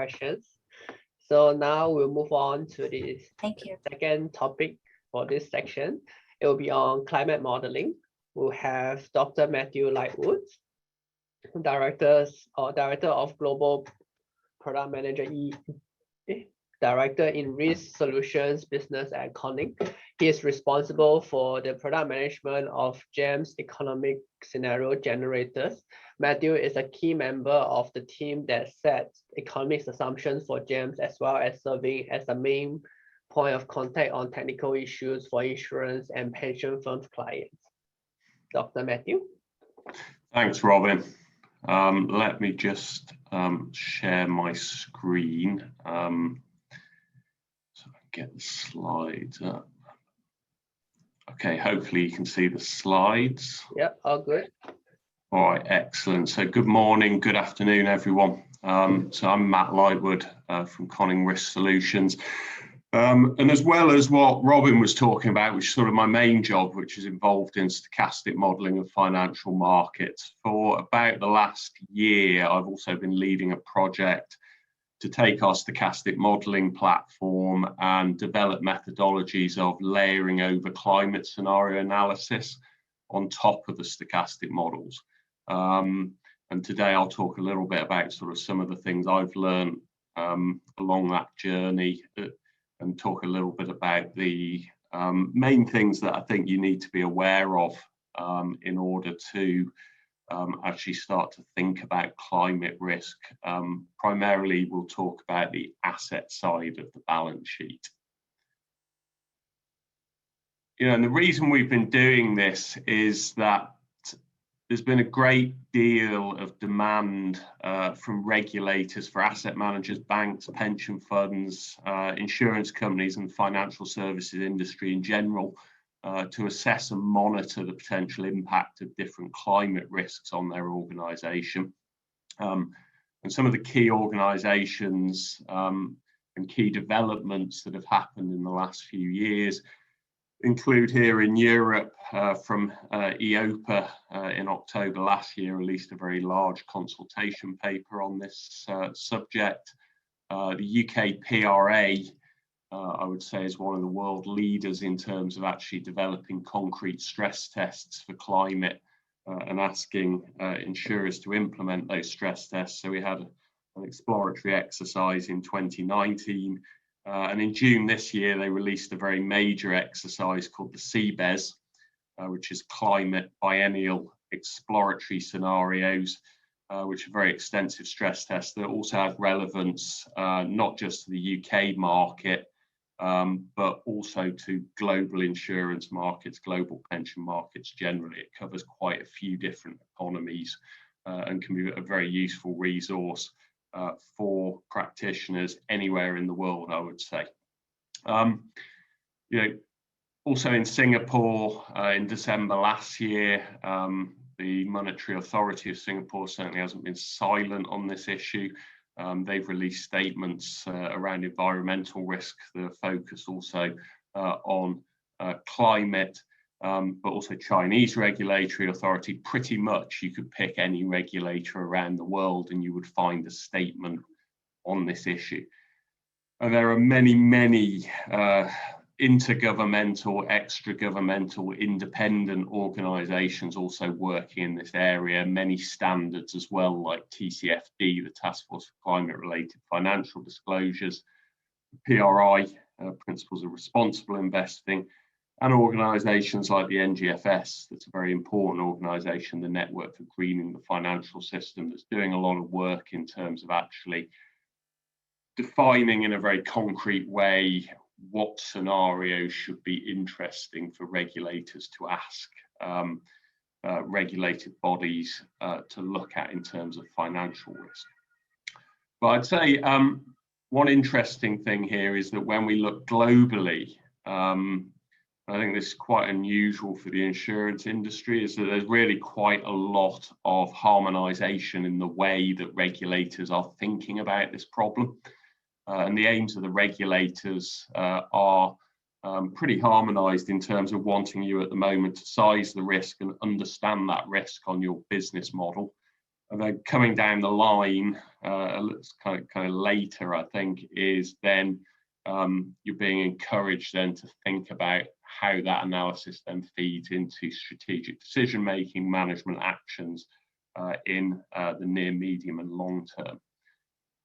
questions. So now we'll move on to the second topic for this section. It will be on climate modeling. We'll have Dr. Matthew Lightwood, Director of Global Product Manager, Director in Risk Solutions Business at Conning. He is responsible for the product management of GEM's economic scenario generators. Matthew is a key member of the team that sets economics assumptions for GEMs, as well as serving as the main point of contact on technical issues for insurance and pension firms clients. Dr. Matthew. Thanks, Robin. Let me just share my screen. So I can get the slides up. Okay, hopefully you can see the slides. Yep, all good. All right, excellent. So good morning, good afternoon, everyone. So I'm Matt Lightwood from Conning Risk Solutions. And as well as what Robin was talking about, which is sort of my main job, which is involved in stochastic modelling of financial markets, for about the last year, I've also been leading a project to take our stochastic modelling platform and develop methodologies of layering over climate scenario analysis on top of the stochastic models. And today I'll talk a little bit about sort of some of the things I've learned along that journey, and talk a little bit about the main things that I think you need to be aware of in order to actually start to think about climate risk. Primarily, we'll talk about the asset side of the balance sheet. You know, and the reason we've been doing this is that there's been a great deal of demand from regulators for asset managers, banks, pension funds, insurance companies, and the financial services industry in general to assess and monitor the potential impact of different climate risks on their organisation. And some of the key organisations and key developments that have happened in the last few years include here in Europe from EIOPA in October last year, released a very large consultation paper on this subject. The UK PRA, I would say, is one of the world leaders in terms of actually developing concrete stress tests for climate and asking insurers to implement those stress tests. So we had an exploratory exercise in 2019. And in June this year, they released a very major exercise called the CBES, which is Climate Biennial Exploratory Scenarios, which are very extensive stress tests that also have relevance not just to the UK market, but also to global insurance markets, global pension markets generally. It covers quite a few different economies and can be a very useful resource for practitioners anywhere in the world, I would say. You know, also in Singapore in December last year, the Monetary Authority of Singapore certainly hasn't been silent on this issue. They've released statements around environmental risk that are focused also on climate. But also Chinese regulatory authority. Pretty much you could pick any regulator around the world and you would find a statement on this issue. And there are many, many intergovernmental, extra-governmental, independent organisations also working in this area, many standards as well, like TCFD, the Task Force for Climate-Related Financial Disclosures, PRI, Principles of Responsible Investing, and organisations like the NGFS, that's a very important organisation, the Network for Greening the Financial System, that's doing a lot of work in terms of actually defining in a very concrete way what scenarios should be interesting for regulators to ask regulated bodies to look at in terms of financial risk. But I'd say one interesting thing here is that when we look globally, I think this is quite unusual for the insurance industry, is that there's really quite a lot of harmonisation in the way that regulators are thinking about this problem. And the aims of the regulators are pretty harmonised in terms of wanting you at the moment to size the risk and understand that risk on your business model. And then coming down the line, it's kind of later, I think, is then you're being encouraged then to think about how that analysis then feeds into strategic decision making, management actions in the near, medium, and long term.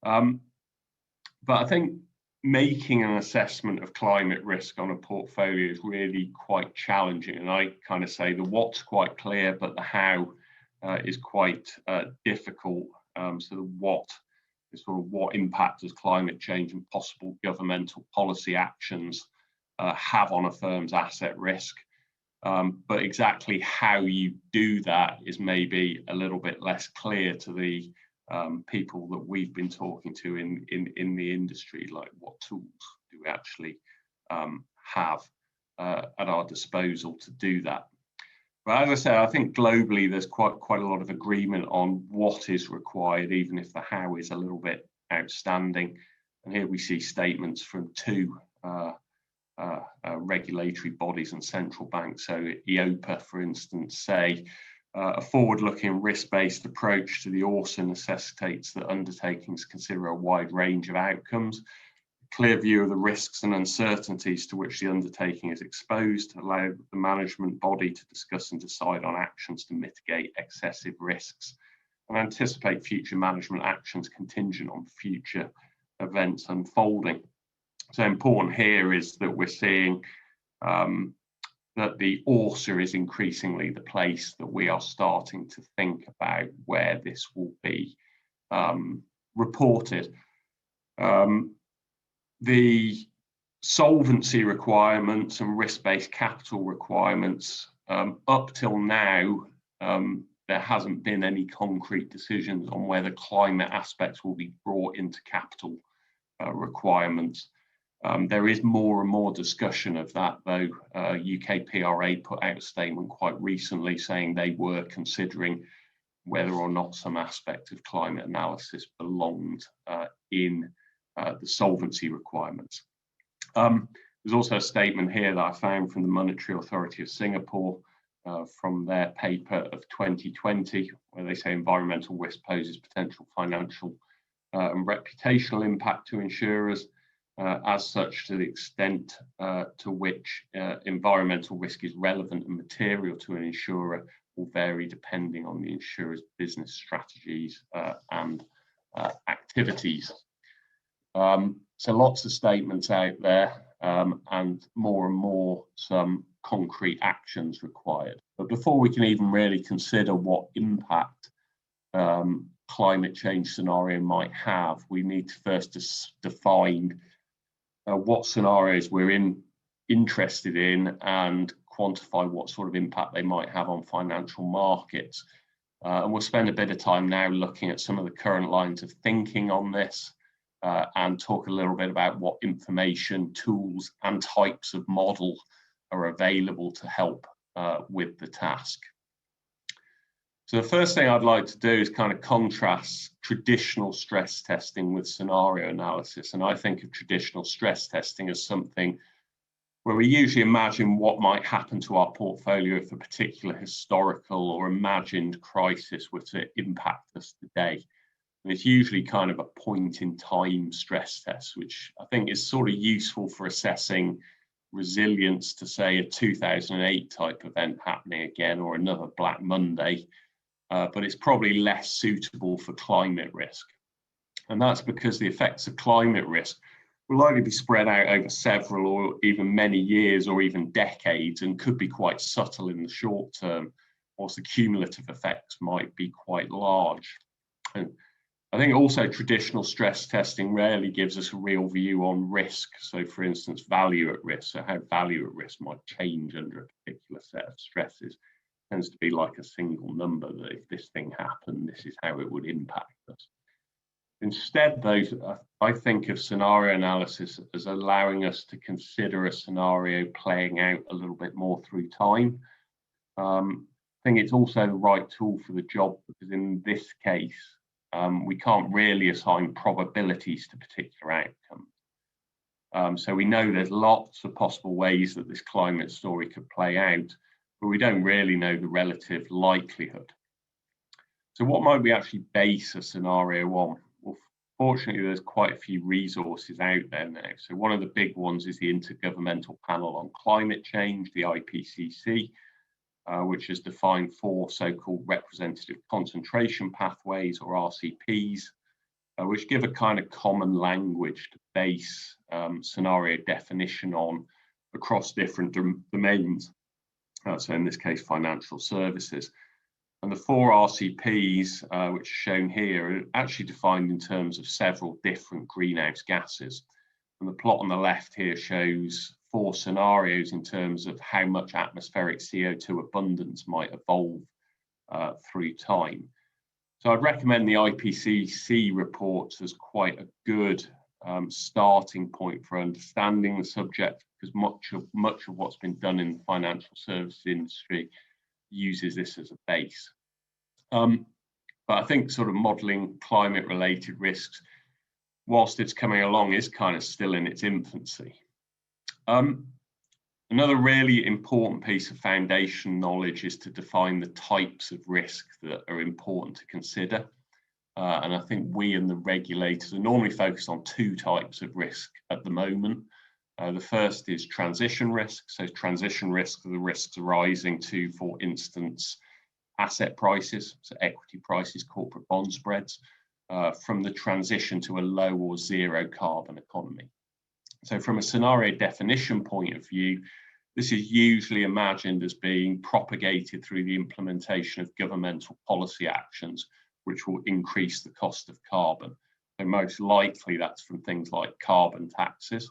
But I think making an assessment of climate risk on a portfolio is really quite challenging. And I kind of say the what's quite clear, but the how is quite difficult. So the what is sort of what impact does climate change and possible governmental policy actions have on a firm's asset risk. But exactly how you do that is maybe a little bit less clear to the people that we've been talking to in the industry, like what tools do we actually have at our disposal to do that. But as I said, I think globally there's quite a lot of agreement on what is required, even if the how is a little bit outstanding. And here we see statements from two regulatory bodies and central banks. So EIOPA, for instance, say a forward-looking risk-based approach to the ORSA necessitates that undertakings consider a wide range of outcomes. Clear view of the risks and uncertainties to which the undertaking is exposed to allow the management body to discuss and decide on actions to mitigate excessive risks and anticipate future management actions contingent on future events unfolding. So important here is that we're seeing that the ORSA is increasingly the place that we are starting to think about where this will be reported. The solvency requirements and risk-based capital requirements, up till now, there hasn't been any concrete decisions on whether climate aspects will be brought into capital requirements. There is more and more discussion of that, though. UK PRA put out a statement quite recently saying they were considering whether or not some aspect of climate analysis belonged in the solvency requirements. There's also a statement here that I found from the Monetary Authority of Singapore from their paper of 2020, where they say environmental risk poses potential financial and reputational impact to insurers. As such, to the extent to which environmental risk is relevant and material to an insurer will vary depending on the insurer's business strategies and activities. So lots of statements out there and more some concrete actions required. But before we can even really consider what impact climate change scenario might have, we need to first define what scenarios we're interested in and quantify what sort of impact they might have on financial markets. And we'll spend a bit of time now looking at some of the current lines of thinking on this and talk a little bit about what information, tools and types of model are available to help with the task. So the first thing I'd like to do is kind of contrast traditional stress testing with scenario analysis. And I think of traditional stress testing as something where we usually imagine what might happen to our portfolio if a particular historical or imagined crisis were to impact us today. And it's usually kind of a point in time stress test, which I think is sort of useful for assessing resilience to, say, a 2008 type event happening again or another Black Monday. But it's probably less suitable for climate risk. And that's because the effects of climate risk will likely be spread out over several or even many years or even decades and could be quite subtle in the short term, whilst the cumulative effects might be quite large. And I think also traditional stress testing rarely gives us a real view on risk. So for instance, value at risk, so how value at risk might change under a particular set of stresses. Tends to be like a single number that if this thing happened, this is how it would impact us. Instead, though, I think of scenario analysis as allowing us to consider a scenario playing out a little bit more through time. I think it's also the right tool for the job because in this case, we can't really assign probabilities to particular outcomes. So we know there's lots of possible ways that this climate story could play out, but we don't really know the relative likelihood. So what might we actually base a scenario on? Well, fortunately, there's quite a few resources out there now. So one of the big ones is the Intergovernmental Panel on Climate Change, the IPCC, which has defined 4 so-called representative concentration pathways, or RCPs, which give a kind of common language to base scenario definition on across different domains. So in this case, financial services. And the 4 RCPs, which are shown here, are actually defined in terms of several different greenhouse gases. And the plot on the left here shows 4 scenarios in terms of how much atmospheric CO2 abundance might evolve through time. So I'd recommend the IPCC reports as quite a good starting point for understanding the subject, because much of what's been done in the financial services industry uses this as a base. But I think sort of modelling climate-related risks, whilst it's coming along, is kind of still in its infancy. Another really important piece of foundation knowledge is to define the types of risk that are important to consider. And I think we and the regulators are normally focused on 2 types of risk at the moment. The first is transition risk. So transition risks are the risks arising to, for instance, asset prices, so equity prices, corporate bond spreads, from the transition to a low or zero carbon economy. So from a scenario definition point of view, this is usually imagined as being propagated through the implementation of governmental policy actions, which will increase the cost of carbon. So most likely that's from things like carbon taxes,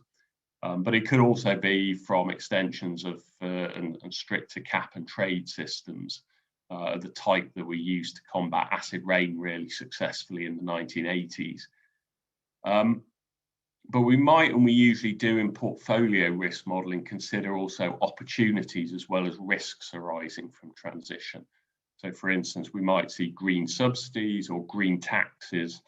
but it could also be from extensions of and stricter cap and trade systems, the type that we used to combat acid rain really successfully in the 1980s. But we might, and we usually do in portfolio risk modelling, consider also opportunities as well as risks arising from transition. So for instance, we might see green subsidies or green taxes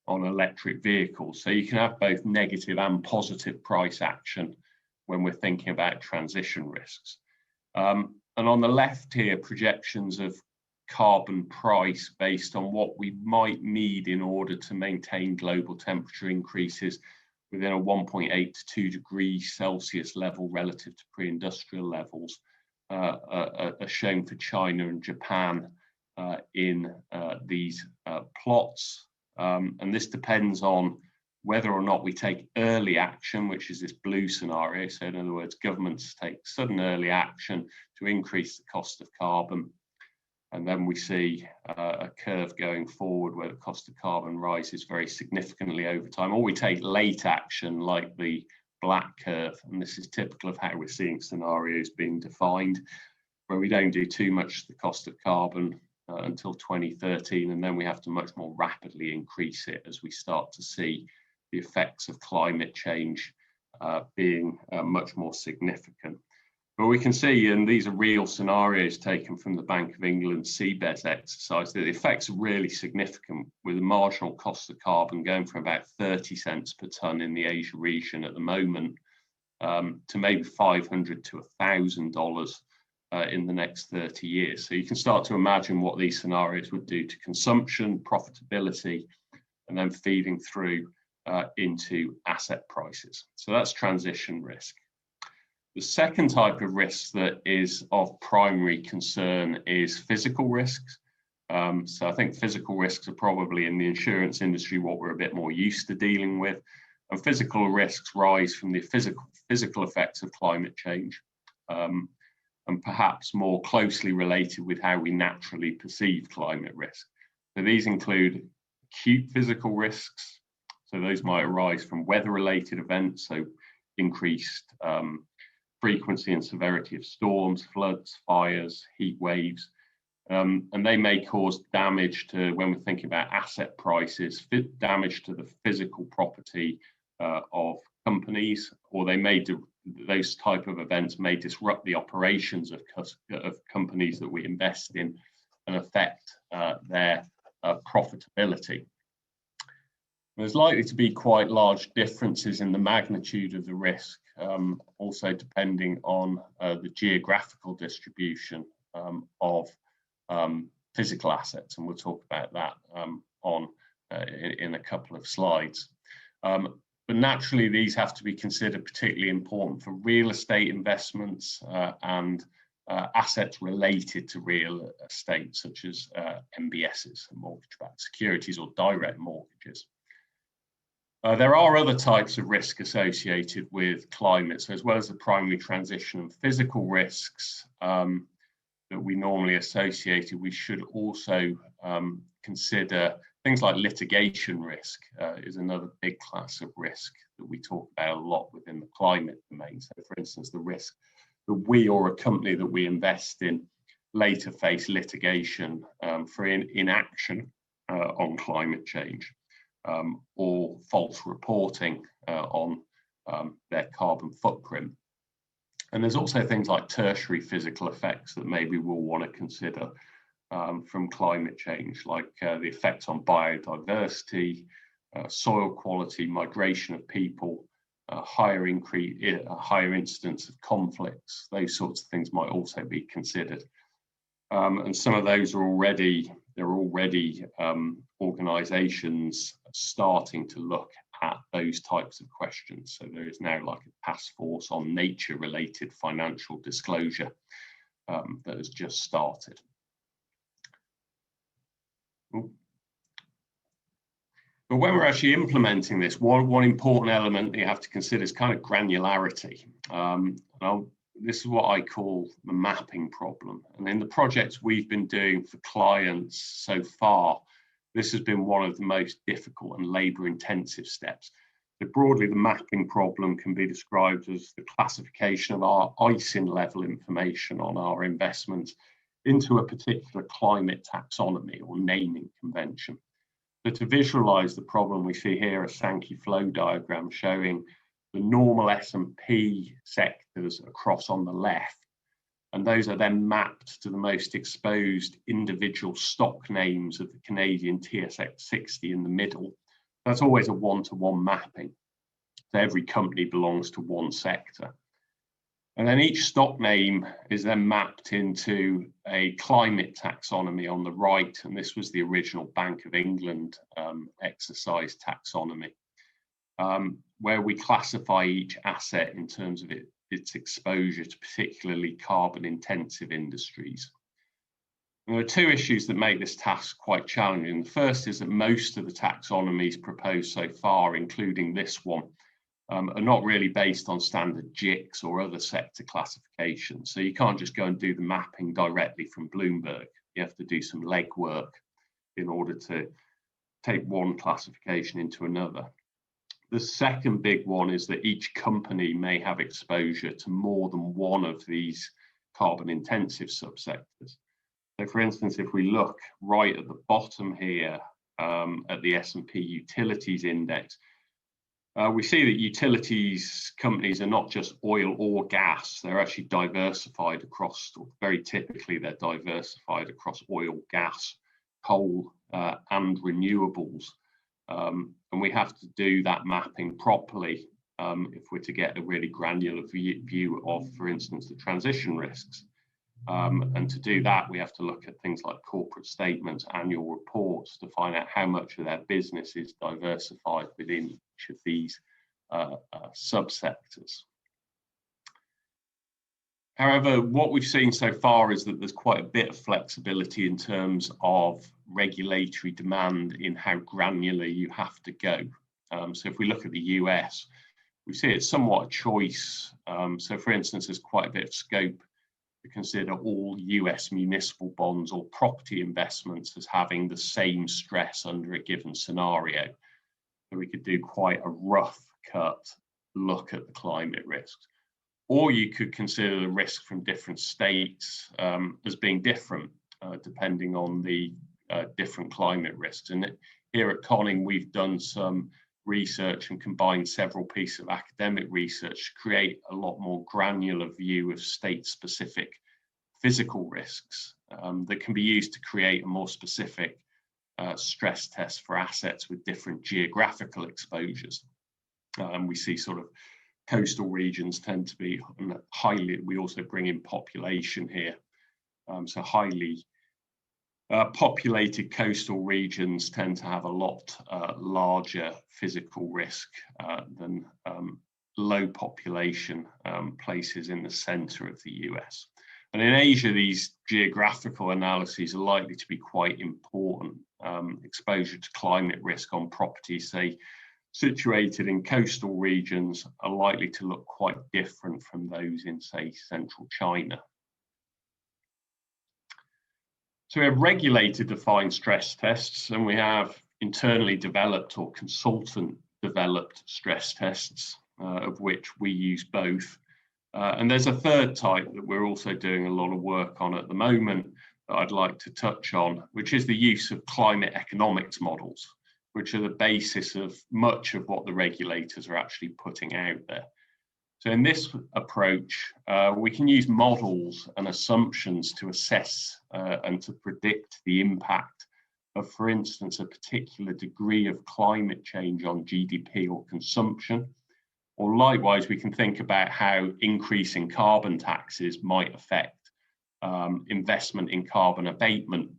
on electric vehicles. So you can have both negative and positive price action when we're thinking about transition risks. And on the left here, projections of carbon price based on what we might need in order to maintain global temperature increases within a 1.8 to 2 degrees Celsius level relative to pre-industrial levels, are shown for China and Japan in these plots. And this depends on whether or not we take early action, which is this blue scenario. So in other words, governments take sudden early action to increase the cost of carbon. And then we see a curve going forward where the cost of carbon rises very significantly over time, or we take late action like the black curve. And this is typical of how we're seeing scenarios being defined, where we don't do too much to the cost of carbon until 2013, and then we have to much more rapidly increase it as we start to see the effects of climate change being much more significant. But we can see, and these are real scenarios taken from the Bank of England CBES exercise, that the effects are really significant, with the marginal cost of carbon going from about 30 cents per tonne in the Asia region at the moment to maybe $500 to $1,000 in the next 30 years. So you can start to imagine what these scenarios would do to consumption, profitability, and then feeding through into asset prices. So that's transition risk. The second type of risk that is of primary concern is physical risks. So I think physical risks are probably in the insurance industry what we're a bit more used to dealing with. And physical risks rise from the physical effects of climate change, and perhaps more closely related with how we naturally perceive climate risk. So these include acute physical risks. So those might arise from weather-related events, so increased frequency and severity of storms, floods, fires, heat waves, and they may cause damage to, when we're thinking about asset prices, damage to the physical property of companies, or they may do, those type of events may disrupt the operations of companies that we invest in and affect their profitability. There's likely to be quite large differences in the magnitude of the risk, also depending on the geographical distribution of physical assets, and we'll talk about that in a couple of slides. But naturally, these have to be considered particularly important for real estate investments and assets related to real estate, such as MBSs, mortgage-backed securities, or direct mortgages. There are other types of risk associated with climate, so as well as the primary transition and physical risks that we normally associate, we should also consider things like litigation risk is another big class of risk that we talk about a lot within the climate domain. So for instance, the risk that we or a company that we invest in later face litigation for inaction on climate change or false reporting on their carbon footprint. And there's also things like tertiary physical effects that maybe we'll want to consider from climate change, like the effects on biodiversity, soil quality, migration of people, higher incidence of conflicts. Those sorts of things might also be considered. And some of those are already organisations starting to look at those types of questions. So there is now like a task force on nature-related financial disclosure that has just started. Ooh. But when we're actually implementing this, one important element that you have to consider is kind of granularity. This is what I call the mapping problem. And in the projects we've been doing for clients so far, this has been one of the most difficult and labour-intensive steps. So broadly, the mapping problem can be described as the classification of our ISIN level information on our investments into a particular climate taxonomy or naming convention. So to visualise the problem, we see here a Sankey flow diagram showing the normal S&P sectors across on the left, and those are then mapped to the most exposed individual stock names of the Canadian TSX 60 in the middle. That's always a one-to-one mapping. So every company belongs to one sector. And then each stock name is then mapped into a climate taxonomy on the right, and this was the original Bank of England exercise taxonomy, where we classify each asset in terms of its exposure to particularly carbon-intensive industries. And there are two issues that make this task quite challenging. The first is that most of the taxonomies proposed so far, including this one, are not really based on standard GICS or other sector classifications. So you can't just go and do the mapping directly from Bloomberg. You have to do some legwork in order to take one classification into another. The second big one is that each company may have exposure to more than one of these carbon intensive subsectors. So for instance, if we look right at the bottom here at the S&P Utilities Index, we see that utilities companies are not just oil or gas, they're actually diversified across, very typically they're diversified across oil, gas, coal and renewables. And we have to do that mapping properly if we're to get a really granular view of, for instance, the transition risks. And to do that, we have to look at things like corporate statements, annual reports to find out how much of their business is diversified within each of these subsectors. However, what we've seen so far is that there's quite a bit of flexibility in terms of regulatory demand in how granular you have to go. So if we look at the US, we see it's somewhat a choice. So for instance, there's quite a bit of scope to consider all US municipal bonds or property investments as having the same stress under a given scenario. So we could do quite a rough cut look at the climate risks. Or you could consider the risk from different states as being different, depending on the different climate risks. And here at Conning, we've done some research and combined several pieces of academic research to create a lot more granular view of state-specific physical risks that can be used to create a more specific stress test for assets with different geographical exposures. We see sort of coastal regions tend to be highly, we also bring in population here, so highly Populated coastal regions tend to have a lot larger physical risk than low population places in the center of the US. And in Asia, these geographical analyses are likely to be quite important. Exposure to climate risk on properties, say, situated in coastal regions, are likely to look quite different from those in, say, central China. So we have regulator-defined stress tests, and we have internally developed or consultant-developed stress tests, of which we use both. And there's a third type that we're also doing a lot of work on at the moment that I'd like to touch on, which is the use of climate economics models, which are the basis of much of what the regulators are actually putting out there. So in this approach, we can use models and assumptions to assess and to predict the impact of, for instance, a particular degree of climate change on GDP or consumption. Or likewise, we can think about how increasing carbon taxes might affect investment in carbon abatement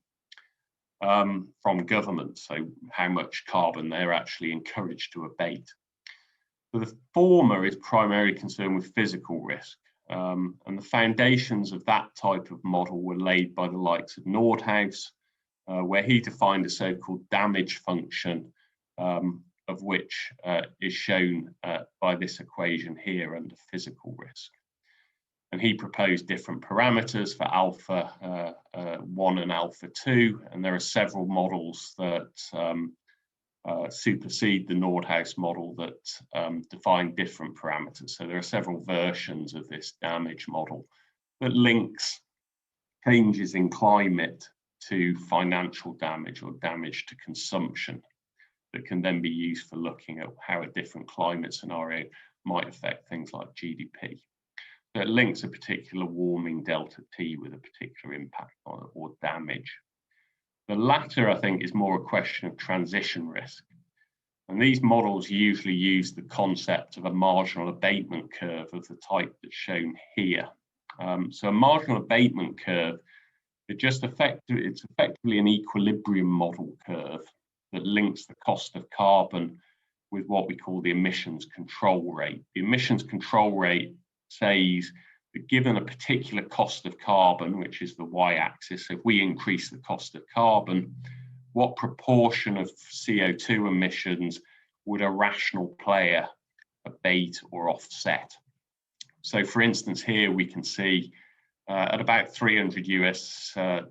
from governments, so how much carbon they're actually encouraged to abate. So the former is primarily concerned with physical risk, and the foundations of that type of model were laid by the likes of Nordhaus, where he defined a so-called damage function, of which is shown by this equation here under physical risk. And he proposed different parameters for alpha 1 and alpha 2, and there are several models that supersede the Nordhaus model that define different parameters. So there are several versions of this damage model that links changes in climate to financial damage or damage to consumption that can then be used for looking at how a different climate scenario might affect things like GDP. So it links a particular warming delta T with a particular impact on it or damage. The latter, I think, is more a question of transition risk. And these models usually use the concept of a marginal abatement curve of the type that's shown here. So a marginal abatement curve, it's effectively an equilibrium model curve that links the cost of carbon with what we call the emissions control rate. The emissions control rate says that given a particular cost of carbon, which is the y-axis, if we increase the cost of carbon, what proportion of CO2 emissions would a rational player abate or offset? So for instance, here we can see at about $300 US per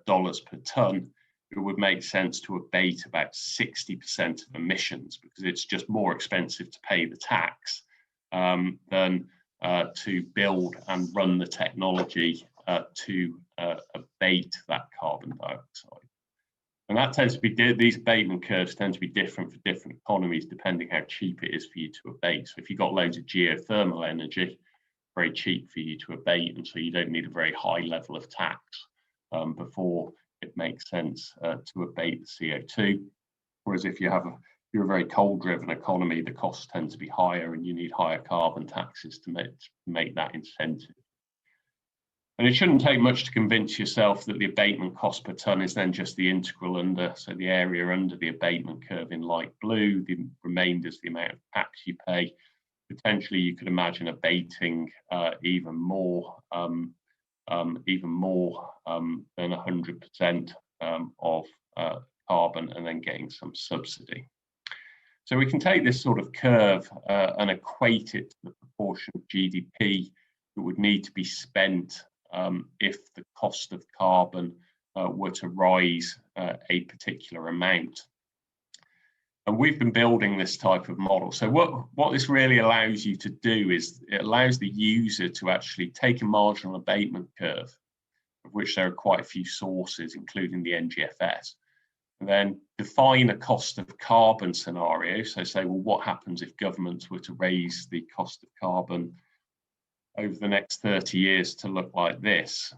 ton, it would make sense to abate about 60% of emissions because it's just more expensive to pay the tax than to build and run the technology to abate that carbon dioxide. And that tends to be, these abatement curves tend to be different for different economies depending how cheap it is for you to abate. So if you've got loads of geothermal energy, very cheap for you to abate, and so you don't need a very high level of tax before it makes sense to abate the CO2. Whereas if you're a very coal-driven economy, the costs tend to be higher and you need higher carbon taxes to make that incentive. And it shouldn't take much to convince yourself that the abatement cost per ton is then just the integral under, so the area under the abatement curve in light blue, the remainder is the amount of tax you pay. Potentially you could imagine abating even more than 100% of carbon and then getting some subsidy. So we can take this sort of curve and equate it to the proportion of GDP that would need to be spent if the cost of carbon were to rise a particular amount. And we've been building this type of model. So what this really allows you to do is it allows the user to actually take a marginal abatement curve, of which there are quite a few sources, including the NGFS, and then define a cost of carbon scenario. So say, well, what happens if governments were to raise the cost of carbon over the next 30 years to look like this?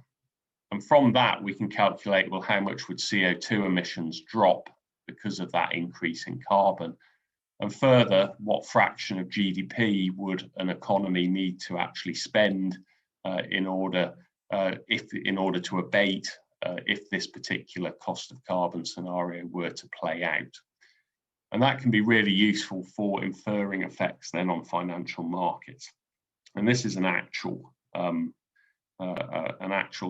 And from that, we can calculate, well, how much would CO2 emissions drop because of that increase in carbon? And further, what fraction of GDP would an economy need to actually spend in order to abate if this particular cost of carbon scenario were to play out. And that can be really useful for inferring effects then on financial markets. And this is an actual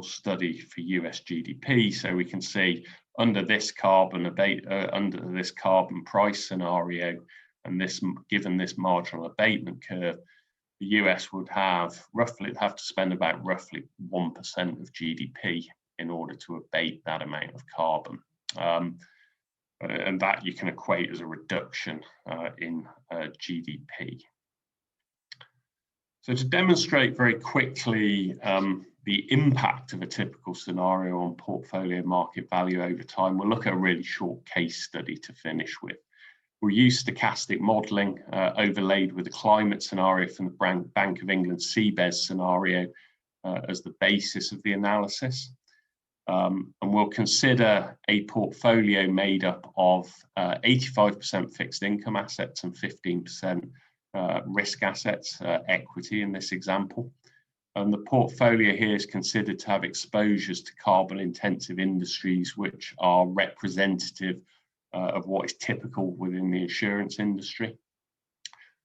study for US GDP. So we can see under this carbon price scenario, and this given this marginal abatement curve, the US would have to spend about roughly 1% of GDP in order to abate that amount of carbon. And that you can equate as a reduction in GDP. So to demonstrate very quickly the impact of a typical scenario on portfolio market value over time, we'll look at a really short case study to finish with. We'll use stochastic modelling overlaid with a climate scenario from the Bank of England CBES scenario as the basis of the analysis. And we'll consider a portfolio made up of 85% fixed income assets and 15% risk assets, equity in this example. And the portfolio here is considered to have exposures to carbon intensive industries which are representative of what is typical within the insurance industry.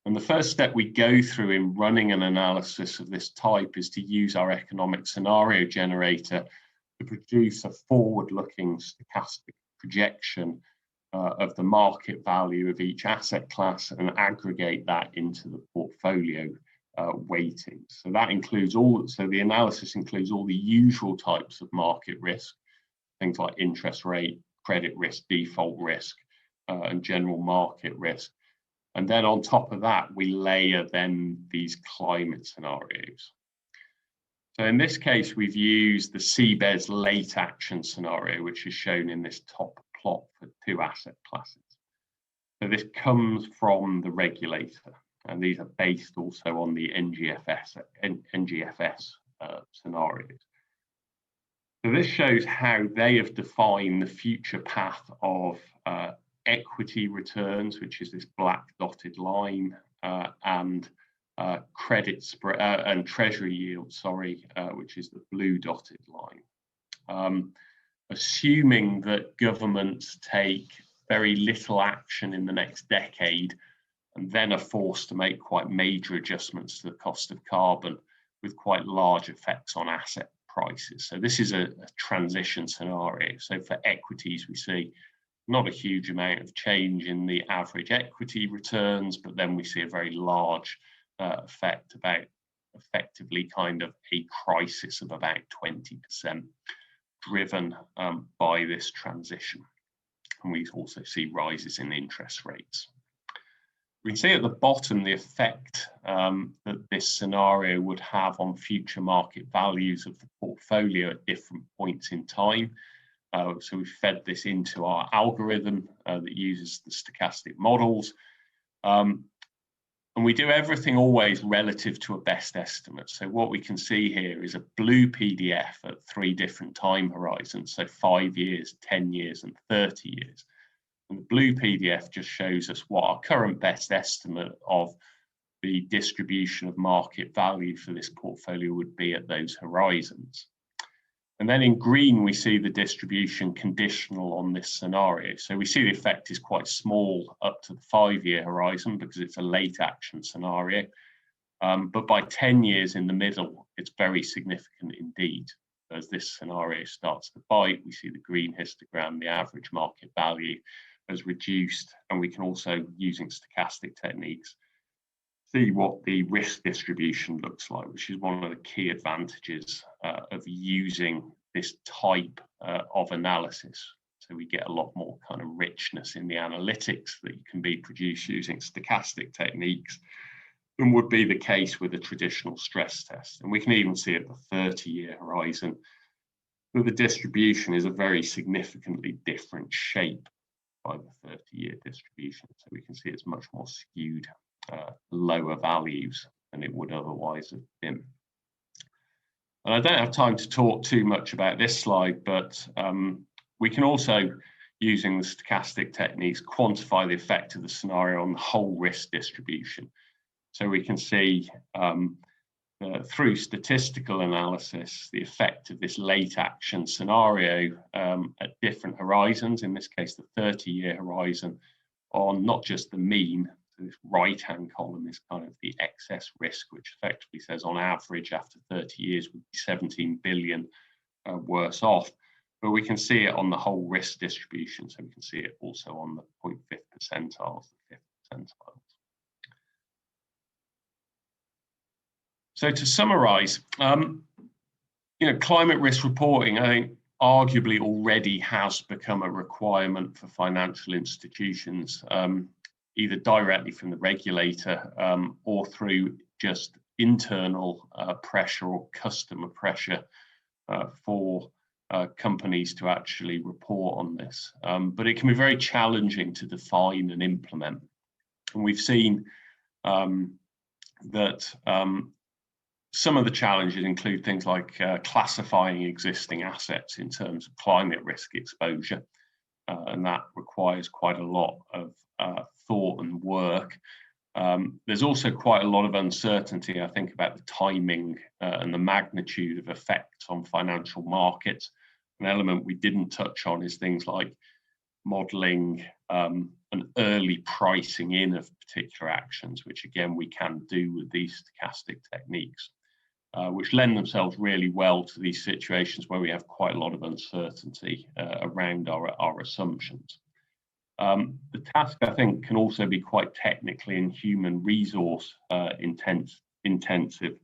And the first step we go through in running an analysis of this type is to use our economic scenario generator to produce a forward-looking stochastic projection of the market value of each asset class and aggregate that into the portfolio weightings. So that includes the analysis includes all the usual types of market risk, things like interest rate, credit risk, default risk, and general market risk. And then on top of that, we layer then these climate scenarios. So in this case, we've used the CBES late action scenario, which is shown in this top plot for 2 asset classes. So this comes from the regulator, and these are based also on the NGFS scenarios. So this shows how they have defined the future path of equity returns, which is this black dotted line, and credit spread and treasury yield, which is the blue dotted line. Assuming that governments take very little action in the next decade and then are forced to make quite major adjustments to the cost of carbon with quite large effects on asset prices. So this is a transition scenario. So for equities, we see not a huge amount of change in the average equity returns, but then we see a very large effect, about effectively kind of a crisis of about 20%, driven by this transition. And we also see rises in interest rates. We can see at the bottom the effect that this scenario would have on future market values of the portfolio at different points in time. So we fed this into our algorithm that uses the stochastic models. And we do everything always relative to a best estimate. So what we can see here is a blue PDF at 3 different time horizons, so 5 years, 10 years, and 30 years. And the blue PDF just shows us what our current best estimate of the distribution of market value for this portfolio would be at those horizons. And then in green, we see the distribution conditional on this scenario. So we see the effect is quite small up to the 5-year horizon because it's a late action scenario. But by 10 years in the middle, it's very significant indeed. As this scenario starts to bite, we see the green histogram, the average market value has reduced. And we can also, using stochastic techniques, see what the risk distribution looks like, which is one of the key advantages of using this type of analysis. So we get a lot more kind of richness in the analytics that can be produced using stochastic techniques than would be the case with a traditional stress test. And we can even see at the 30-year horizon that the distribution is a very significantly different shape by the 30-year distribution. So we can see it's much more skewed, lower values than it would otherwise have been. And I don't have time to talk too much about this slide, but we can also, using the stochastic techniques, quantify the effect of the scenario on the whole risk distribution. So we can see that through statistical analysis, the effect of this late action scenario at different horizons, in this case, the 30-year horizon, on not just the mean. So this right-hand column is kind of the excess risk, which effectively says on average after 30 years would be 17 billion worse off. But we can see it on the whole risk distribution. So we can see it also on the 0.5th percentiles, the 5th percentiles. So to summarize, climate risk reporting, I think, arguably already has become a requirement for financial institutions, either directly from the regulator or through just internal pressure or customer pressure for companies to actually report on this. But it can be very challenging to define and implement. And we've seen that some of the challenges include things like classifying existing assets in terms of climate risk exposure, and that requires quite a lot of thought and work. There's also quite a lot of uncertainty, I think, about the timing and the magnitude of effects on financial markets. An element we didn't touch on is things like modelling and early pricing in of particular actions, which again we can do with these stochastic techniques. Which lend themselves really well to these situations where we have quite a lot of uncertainty around our assumptions. The task, I think, can also be quite technically and human resource intensive.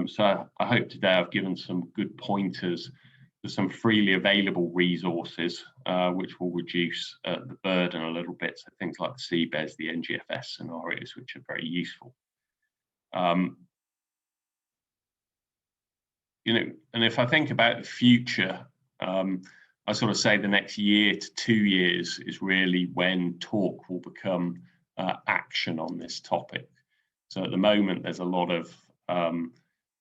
So I hope today I've given some good pointers to some freely available resources, which will reduce the burden a little bit. So things like the CBES, the NGFS scenarios, which are very useful. And if I think about the future, I sort of say the next year to 2 years is really when talk will become action on this topic. So at the moment, there's a lot of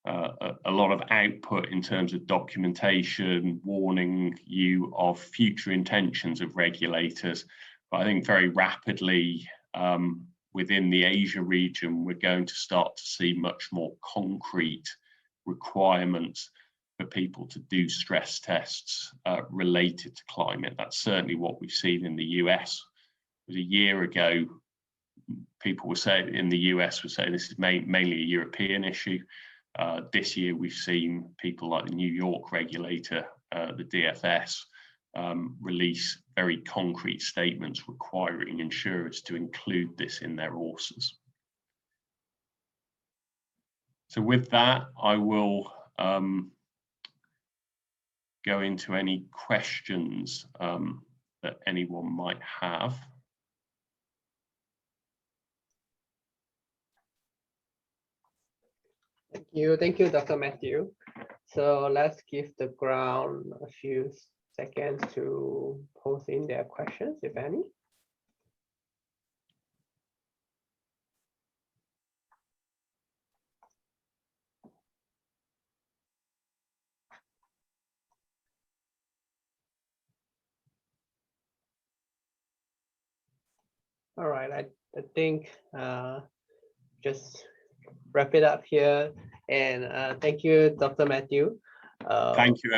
output in terms of documentation, warning you of future intentions of regulators. But I think very rapidly within the Asia region, we're going to start to see much more concrete requirements for people to do stress tests related to climate. That's certainly what we've seen in the US. It was a year ago, people were saying in the US were saying this is mainly a European issue. This year we've seen people like the New York regulator, the DFS, release very concrete statements requiring insurers to include this in their ORSAs. So with that, I will go into any questions that anyone might have. Thank you, Dr. Matthew. So let's give the ground a few seconds to post in their questions, if any. All right, I think just wrap it up here. And thank you, Dr. Matthew. Thank you.